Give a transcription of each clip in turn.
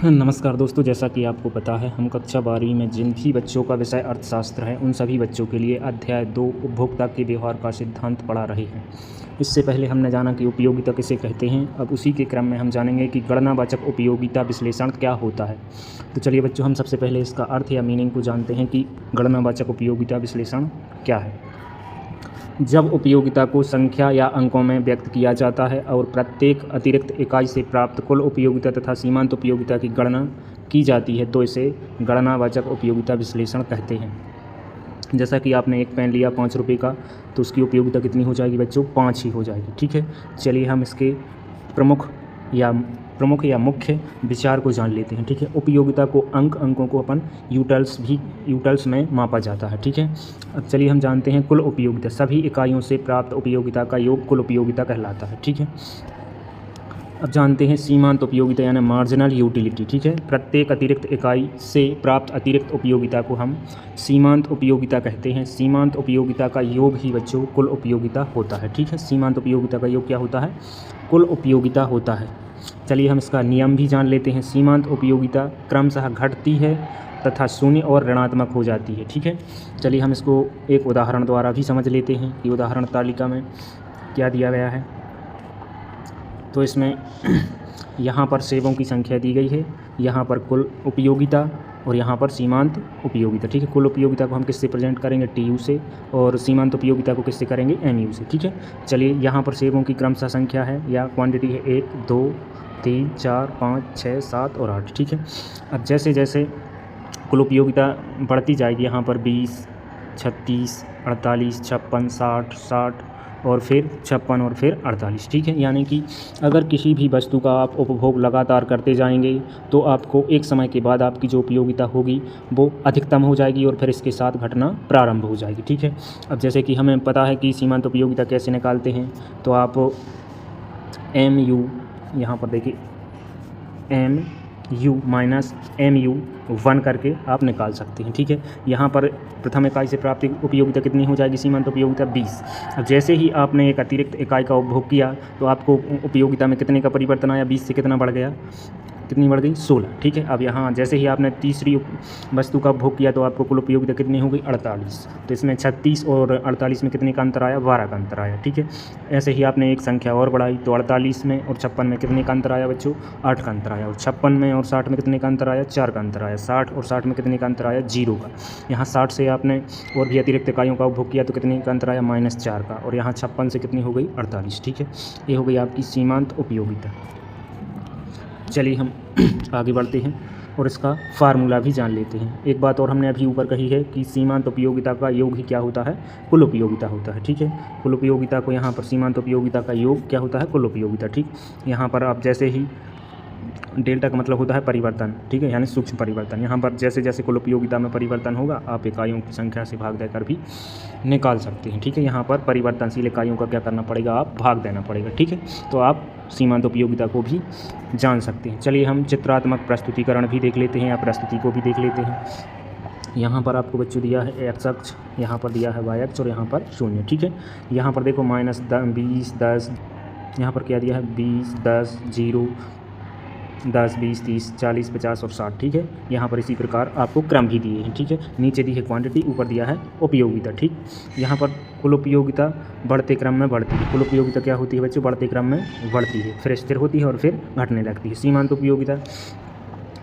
नमस्कार दोस्तों, जैसा कि आपको पता है हम कक्षा 12वीं में जिन भी बच्चों का विषय अर्थशास्त्र है उन सभी बच्चों के लिए अध्याय 2 उपभोक्ता के व्यवहार का सिद्धांत पढ़ा रहे हैं। इससे पहले हमने जाना कि उपयोगिता किसे कहते हैं। अब उसी के क्रम में हम जानेंगे कि गणनावाचक उपयोगिता विश्लेषण क्या होता है। तो चलिए बच्चों, हम सबसे पहले इसका अर्थ या मीनिंग को जानते हैं कि गणनावाचक उपयोगिता विश्लेषण क्या है। जब उपयोगिता को संख्या या अंकों में व्यक्त किया जाता है और प्रत्येक अतिरिक्त इकाई से प्राप्त कुल उपयोगिता तथा सीमांत उपयोगिता की गणना की जाती है तो इसे गणनावाचक उपयोगिता विश्लेषण कहते हैं। जैसा कि आपने एक पेन लिया 5 रुपये का, तो उसकी उपयोगिता कितनी हो जाएगी बच्चों? 5 ही हो जाएगी। ठीक है, चलिए हम इसके प्रमुख या मुख्य विचार को जान लेते हैं। ठीक है, उपयोगिता को अंकों को अपन यूटल्स में मापा जाता है। ठीक है, अब चलिए हम जानते हैं कुल उपयोगिता। सभी इकाइयों से प्राप्त उपयोगिता का योग कुल उपयोगिता कहलाता है। ठीक है, अब जानते हैं सीमांत उपयोगिता यानी मार्जिनल यूटिलिटी। ठीक है, प्रत्येक अतिरिक्त इकाई से प्राप्त अतिरिक्त उपयोगिता को हम सीमांत उपयोगिता कहते हैं। सीमांत उपयोगिता का योग ही बच्चों कुल उपयोगिता होता है। ठीक है, सीमांत उपयोगिता का योग क्या होता है? कुल उपयोगिता होता है। चलिए हम इसका नियम भी जान लेते हैं। सीमांत उपयोगिता क्रमशः घटती है तथा शून्य और ऋणात्मक हो जाती है। ठीक है, चलिए हम इसको एक उदाहरण द्वारा भी समझ लेते हैं कि उदाहरण तालिका में क्या दिया गया है। तो इसमें यहाँ पर सेवों की संख्या दी गई है, यहाँ पर कुल उपयोगिता और यहाँ पर सीमांत उपयोगिता। ठीक है, कुल उपयोगिता को हम किससे प्रेजेंट करेंगे? TU से, और सीमांत उपयोगिता को किससे करेंगे? MU से। ठीक है, चलिए यहाँ पर सेवों की क्रमशः संख्या है या क्वांटिटी है 1 2 3 4 5 6 7 और 8। ठीक है, अब जैसे जैसे कुल उपयोगिता बढ़ती जाएगी, यहाँ पर 20 36 48 56 60 और फिर 56 और फिर 48। ठीक है, यानी कि अगर किसी भी वस्तु का आप उपभोग लगातार करते जाएंगे तो आपको एक समय के बाद आपकी जो उपयोगिता होगी वो अधिकतम हो जाएगी और फिर इसके साथ घटना प्रारंभ हो जाएगी। ठीक है, अब जैसे कि हमें पता है कि सीमांत उपयोगिता कैसे निकालते हैं, तो आप MU यहाँ पर देखिए MU माइनस MU 1 करके आप निकाल सकते हैं। ठीक है, यहाँ पर प्रथम इकाई से प्राप्त उपयोगिता कितनी हो जाएगी? सीमांत उपयोगिता 20। अब जैसे ही आपने एक अतिरिक्त इकाई का उपभोग किया तो आपको उपयोगिता में कितने का परिवर्तन आया? 20 से कितना बढ़ गया? कितनी बढ़ गई? 16। ठीक है, अब यहाँ जैसे ही आपने तीसरी वस्तु का उपभोग किया तो आपको कुल उपयोगिता कितनी हो गई? 48। तो इसमें 36 और 48 में कितने का अंतर आया? 12 का अंतर आया। ठीक है, ऐसे ही आपने एक संख्या और बढ़ाई तो 48 में और 56 में कितने का अंतर आया बच्चों? 8 का अंतर आया। और 56 में और 60 में कितने का अंतर आया? 4 का अंतर आया। 60 और 60 में कितने का अंतर आया? 0 का। यहाँ 60 से आपने और भी अतिरिक्त इकाइयों का उपभोग किया तो कितने का अंतर आया? -4 का। और यहाँ 56 से कितनी हो गई? 48। ठीक है, ये हो गई आपकी सीमांत उपयोगिता। चलिए हम आगे बढ़ते हैं और इसका फार्मूला भी जान लेते हैं। एक बात और हमने अभी ऊपर कही है कि सीमांत उपयोगिता का योग ही क्या होता है? कुल उपयोगिता होता है। ठीक है, कुल उपयोगिता को यहाँ पर सीमांत उपयोगिता का योग क्या होता है? कुल उपयोगिता। ठीक, यहाँ पर आप जैसे ही डेल्टा का मतलब होता है परिवर्तन। ठीक है, यानी सूक्ष्म परिवर्तन। यहाँ पर जैसे जैसे कुल उपयोगिता में परिवर्तन होगा आप इकाइयों की संख्या से भाग देकर भी निकाल सकते हैं। ठीक है, यहाँ पर परिवर्तनशील इकाइयों का क्या करना पड़ेगा? आप भाग देना पड़ेगा। ठीक है, तो आप सीमांत उपयोगिता को भी जान सकते हैं। चलिए हम चित्रात्मक प्रस्तुतिकरण भी देख लेते हैं या प्रस्तुति को भी देख लेते हैं। यहाँ पर आपको बच्चों दिया है x अक्ष, यहाँ पर दिया है y अक्ष और यहाँ पर 0। ठीक है, यहाँ पर देखो -20 10, यहाँ पर क्या दिया है? 20 10 0 10 20 30 40 50 और 60। ठीक है, यहाँ पर इसी प्रकार आपको क्रम भी दिए हैं। ठीक है, नीचे दी है क्वांटिटी, ऊपर दिया है उपयोगिता। ठीक, यहाँ पर कुल उपयोगिता बढ़ते क्रम में बढ़ती है। कुल उपयोगिता क्या होती है बच्चों? बढ़ते क्रम में बढ़ती है, फिर स्थिर होती है और फिर घटने लगती है। सीमांत उपयोगिता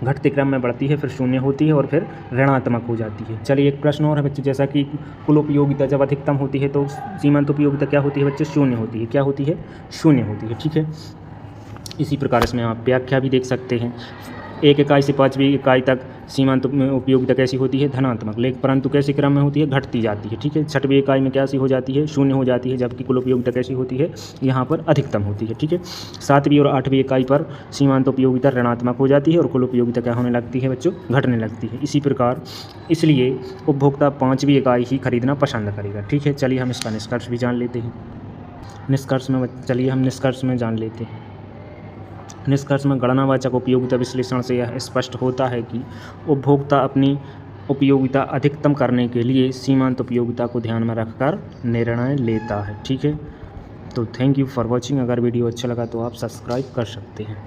घटते क्रम में बढ़ती है, फिर शून्य होती है और फिर ऋणात्मक हो जाती है। चलिए एक प्रश्न और है बच्चों, जैसा कि कुल उपयोगिता जब अधिकतम होती है तो सीमांत उपयोगिता क्या होती है बच्चों? शून्य होती है। क्या होती है? शून्य होती है। ठीक है, इसी प्रकार इसमें आप व्याख्या भी देख सकते हैं। एक इकाई से 5वीं इकाई तक सीमांत उपयोगिता कैसी होती है? धनात्मक, लेकिन परंतु कैसे क्रम में होती है? घटती जाती है। ठीक है, 6वीं इकाई में कैसी हो जाती है? शून्य हो जाती है, जबकि कुल उपयोगिता कैसी होती है? यहाँ पर अधिकतम होती है। ठीक है, 7वीं और 8वीं इकाई पर सीमांत उपयोगिता ऋणात्मक हो जाती है और कुल उपयोगिता क्या होने लगती है बच्चों? घटने लगती है। इसी प्रकार इसलिए उपभोक्ता 5वीं इकाई ही खरीदना पसंद करेगा। ठीक है, चलिए हम इसका निष्कर्ष भी जान लेते हैं। निष्कर्ष में जान लेते हैं। निष्कर्ष में गणनावाचक उपयोगिता विश्लेषण से यह स्पष्ट होता है कि उपभोक्ता अपनी उपयोगिता अधिकतम करने के लिए सीमांत उपयोगिता को ध्यान में रखकर निर्णय लेता है। ठीक है, तो थैंक यू फॉर वॉचिंग। अगर वीडियो अच्छा लगा तो आप सब्सक्राइब कर सकते हैं।